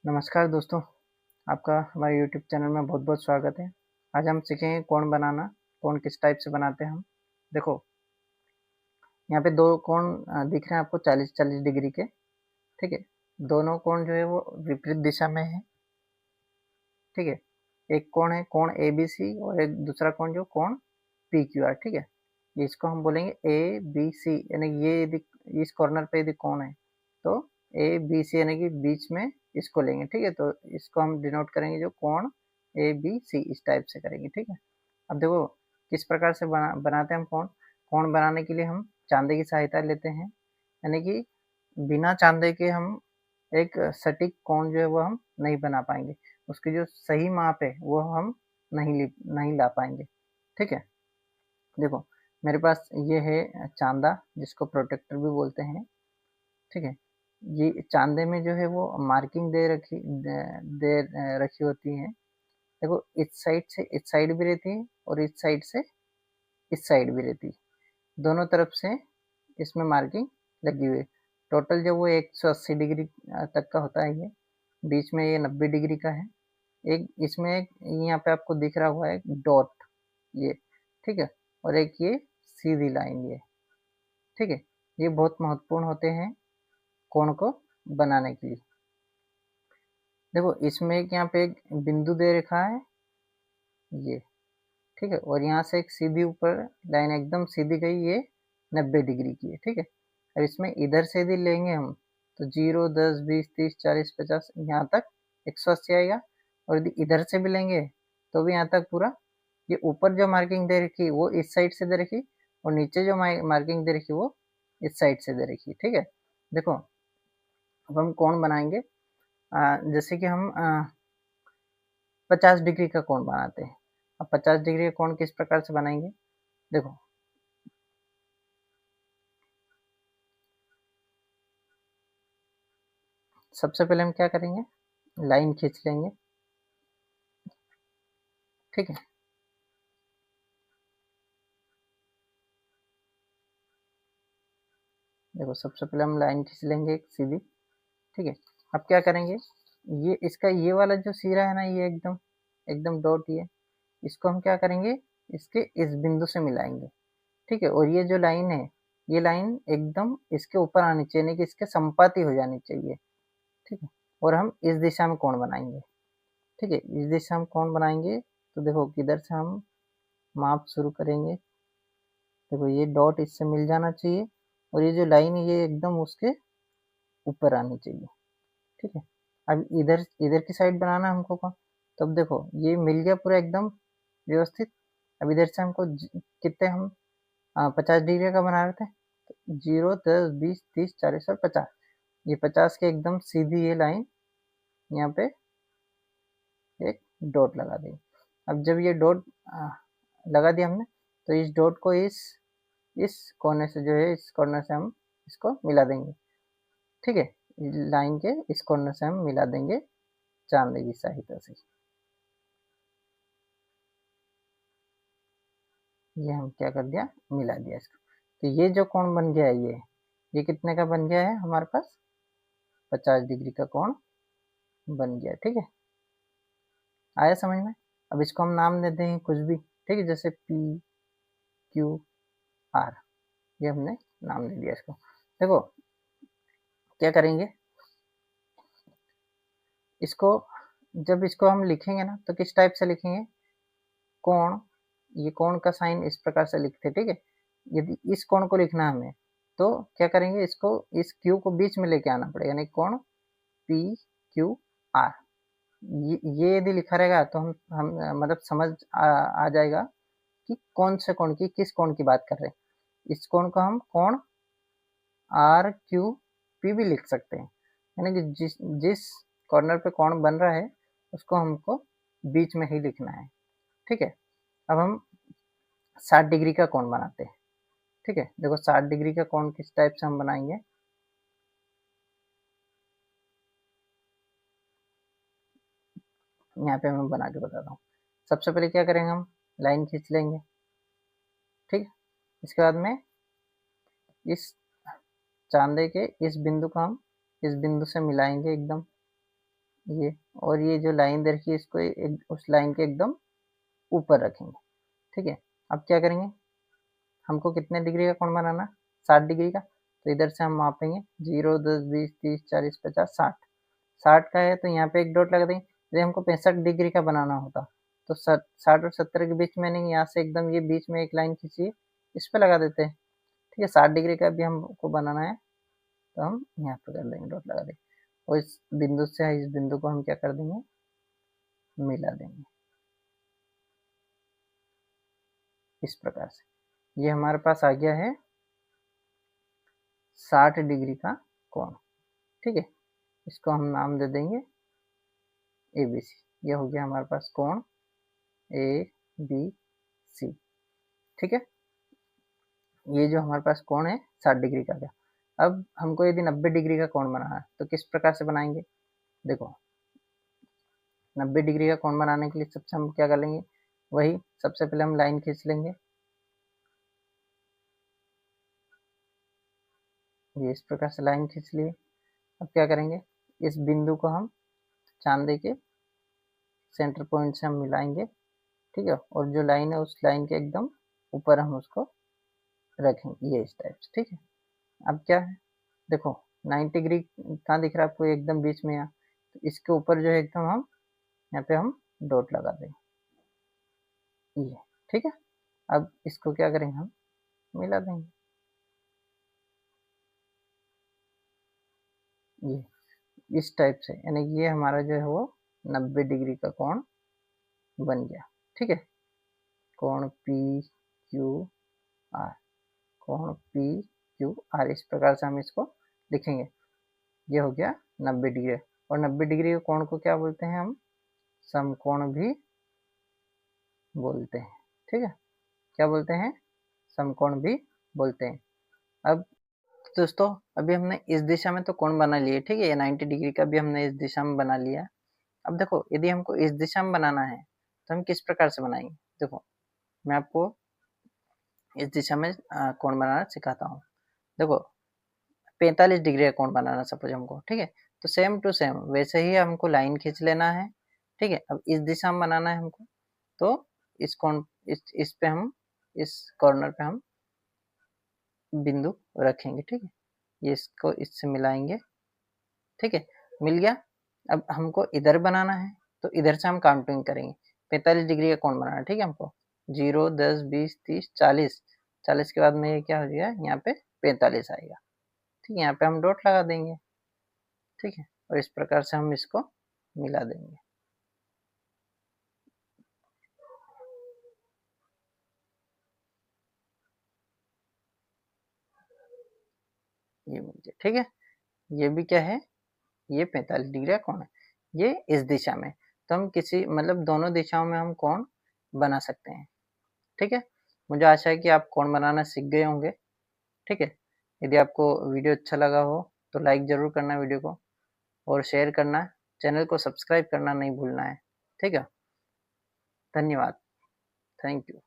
नमस्कार दोस्तों, आपका हमारे यूट्यूब चैनल में बहुत बहुत स्वागत है। आज हम सीखेंगे कोण बनाना। कोण किस टाइप से बनाते हैं हम। देखो, यहाँ पे दो कोण दिख रहे हैं आपको 40-40 डिग्री के। ठीक है, दोनों कोण जो है वो विपरीत दिशा में है। ठीक है, एक कोण है कोण ए बी सी और एक दूसरा कोण जो कोण पी क्यू आर। ठीक है, इसको हम बोलेंगे ए बी सी, यानी ये यदि इस कॉर्नर पे यदि कोण है तो ए बी सी यानी कि बीच में इसको लेंगे। ठीक है, तो इसको हम डिनोट करेंगे जो कोण ए बी सी, इस टाइप से करेंगे। ठीक है, अब देखो किस प्रकार से बनाते हैं हम कोण। कोण बनाने के लिए हम चांदे की सहायता लेते हैं, यानी कि बिना चांदे के हम एक सटीक कोण जो है वो हम नहीं बना पाएंगे। उसकी जो सही माप है वो हम नहीं ला पाएंगे। ठीक है, देखो मेरे पास ये है चांदा, जिसको प्रोटेक्टर भी बोलते हैं। ठीक है, ये चांदे में जो है वो मार्किंग दे रखी होती है। देखो, इस साइड से इस साइड भी रहती है और इस साइड से इस साइड भी रहती है। दोनों तरफ से इसमें मार्किंग लगी हुई है। टोटल जो वो 180 डिग्री तक का होता है। ये बीच में ये 90 डिग्री का है। एक इसमें एक यहाँ पे आपको दिख रहा हुआ है डॉट, ये। ठीक है, और एक ये सीधी लाइन, ये। ठीक है, ये बहुत महत्वपूर्ण होते हैं कोण को बनाने के लिए। देखो, इसमें एक यहाँ पे एक बिंदु दे रखा है, ये। ठीक है, और यहाँ से एक सीधी ऊपर लाइन एकदम सीधी गई, ये 90 डिग्री की है। ठीक है, अब इसमें इधर से यदि लेंगे हम तो 0, 10, 20, 30, 40, 50 यहाँ तक 180 आएगा। और यदि इधर से भी लेंगे तो भी यहाँ तक पूरा। ये ऊपर जो मार्किंग दे रखी वो इस साइड से दे रखी, और नीचे जो मार्किंग दे रखी वो इस साइड से दे रखी। ठीक है, देखो अब हम कोण बनाएंगे। जैसे कि हम 50 डिग्री का कोण बनाते हैं। अब 50 डिग्री का कोण किस प्रकार से बनाएंगे, देखो। सबसे पहले हम क्या करेंगे, लाइन खींच लेंगे। ठीक है, देखो सबसे पहले हम लाइन खींच लेंगे एक सीधी। ठीक है, अब क्या करेंगे, ये इसका ये वाला जो सिरा है ना, ये एकदम एकदम डॉट, ये इसको हम क्या करेंगे, इसके इस बिंदु से मिलाएंगे। ठीक है, और ये जो लाइन है, ये लाइन एकदम इसके ऊपर आनी चाहिए, नहीं कि इसके संपाती हो जानी चाहिए। ठीक है, और हम इस दिशा में कोण बनाएंगे। ठीक है, इस दिशा में कोण बनाएंगे तो देखो किधर से हम माप शुरू करेंगे। देखो, ये डॉट इससे मिल जाना चाहिए, और ये जो लाइन है ये एकदम उसके ऊपर आनी चाहिए। ठीक है, अब इधर इधर की साइड बनाना है हमको का। तो अब देखो ये मिल गया पूरा एकदम व्यवस्थित। अब इधर से हमको कितने हम 50 डिग्री का बना रहे थे, तो 0, 10, 20, 30, 40 और 50। ये 50 के एकदम सीधी ये लाइन यहाँ पे एक डॉट लगा दी। अब जब ये डॉट लगा दिया हमने, तो इस डॉट को इस कोने से जो है, इस कॉर्नर से हम इसको मिला देंगे। ठीक है, लाइन के इस कॉर्नर से हम मिला देंगे चांदे की सहायता से। ये हम क्या कर दिया, मिला दिया इसको। तो ये जो कोण बन गया है, ये कितने का बन गया है हमारे पास, 50 डिग्री का कोण बन गया। ठीक है, आया समझ में। अब इसको हम नाम दे देंगे कुछ भी। ठीक है, जैसे पी क्यू आर, ये हमने नाम दे दिया इसको। देखो क्या करेंगे, इसको जब इसको हम लिखेंगे ना, तो किस टाइप से लिखेंगे, कोण, ये कोण का साइन इस प्रकार से लिखते। ठीक है, यदि इस कोण को लिखना है हमें, तो क्या करेंगे, इसको इस क्यू को बीच में लेके आना पड़ेगा, यानी कोण पी क्यू आर। ये यदि लिखा रहेगा तो हम मतलब समझ आ जाएगा कि कौन से कोण की, किस कोण की बात कर रहे हैं। इस कोण को हम कोण आर क्यू पी भी लिख सकते हैं, यानी कि जिस जिस कॉर्नर पे कोण बन रहा है उसको हमको बीच में ही लिखना है। ठीक है, अब हम 60 डिग्री का कोण बनाते हैं। ठीक है, देखो 60 डिग्री का कोण किस टाइप से हम बनाएंगे, यहाँ पे मैं बना के बताता हूँ। सबसे पहले क्या करेंगे, हम लाइन खींच लेंगे। ठीक है, इसके बाद में इस चांदे के इस बिंदु को हम इस बिंदु से मिलाएंगे एकदम, ये, और ये जो लाइन दे रखी है इसको उस लाइन के एकदम ऊपर रखेंगे। ठीक है, अब क्या करेंगे, हमको कितने डिग्री का कोण बनाना, 60 डिग्री का। तो इधर से हम मापेंगे 0, 10, 20, 30, 40, 50, 60। 60 का है तो यहाँ पे एक डॉट लगा देंगे। यदि हमको 65 डिग्री का बनाना होता तो 60 और 70 के बीच में नहीं, यहाँ से एकदम ये बीच में एक लाइन खींचिए, इस पे लगा देते हैं। ठीक है, 60 डिग्री का भी हमको बनाना है तो हम यहाँ पे कर देंगे, डॉट लगा देंगे, और इस बिंदु से इस बिंदु को हम क्या कर देंगे, मिला देंगे इस प्रकार से। ये हमारे पास आ गया है 60 डिग्री का कोण। ठीक है, इसको हम नाम दे देंगे ABC। ये हो गया हमारे पास कोण ABC। ठीक है, ये जो हमारे पास कोण है 60 डिग्री का गया। अब हमको यदि 90 डिग्री का कोण बनाना है तो किस प्रकार से बनाएंगे, देखो 90 डिग्री का कोण बनाने के लिए सबसे हम क्या कर लेंगे, वही सबसे पहले हम लाइन खींच लेंगे, ये इस प्रकार से लाइन खींच लिए। अब क्या करेंगे, इस बिंदु को हम चांदे के सेंटर पॉइंट से हम मिलाएंगे। ठीक है, और जो लाइन है उस लाइन के एकदम ऊपर हम उसको रखेंगे, ये इस टाइप से। ठीक है, अब क्या है, देखो 90 डिग्री कहाँ दिख रहा है आपको, एकदम बीच में यहाँ, तो इसके ऊपर जो है एकदम हम यहाँ पे हम डॉट लगा देंगे, ये। ठीक है, अब इसको क्या करेंगे, हम मिला देंगे, ये इस टाइप से, यानी ये हमारा जो है वो 90 डिग्री का कोण बन गया। ठीक है, कोण PQR, कोण PQR, इस प्रकार से हम इसको लिखेंगे। ये हो गया 90 डिग्री, और 90 डिग्री के कोण को क्या बोलते हैं, हम समकोण भी बोलते हैं। ठीक है, क्या बोलते हैं, समकोण भी बोलते हैं। अब दोस्तों, अभी हमने इस दिशा में तो कोण बना लिए, ठीक है, ये 90 डिग्री का भी हमने इस दिशा में बना लिया। अब देखो, यदि हमको इस दिशा में बनाना है तो हम किस प्रकार से बनाएंगे, देखो मैं आपको इस दिशा में कोण बनाना सिखाता हूँ। देखो 45 डिग्री का कोण बनाना सपोज हमको, ठीक है, तो सेम टू सेम वैसे ही हमको लाइन खींच लेना है। ठीक है, अब इस दिशा में बनाना है हमको, तो इस कोण इस पे हम इस कॉर्नर पे हम बिंदु रखेंगे। ठीक है, ये इसको इससे मिलाएंगे। ठीक है, मिल गया। अब हमको इधर बनाना है तो इधर से हम काउंटिंग करेंगे, 45 डिग्री का कोण बनाना है। ठीक है, हमको 0, 10, 20, 30, 40, 40 के बाद में ये क्या हो जाएगा, यहाँ पे 45 आएगा। ठीक है, यहाँ पे हम डॉट लगा देंगे। ठीक है, और इस प्रकार से हम इसको मिला देंगे, ये मिल गया। ठीक है, ये भी क्या है, ये 45 डिग्री का कोण है, ये इस दिशा में। तो हम किसी मतलब दोनों दिशाओं में हम कोण बना सकते हैं। ठीक है, मुझे आशा है कि आप कोण बनाना सीख गए होंगे। ठीक है, यदि आपको वीडियो अच्छा लगा हो तो लाइक ज़रूर करना वीडियो को, और शेयर करना, चैनल को सब्सक्राइब करना नहीं भूलना है। ठीक है, धन्यवाद, थैंक यू।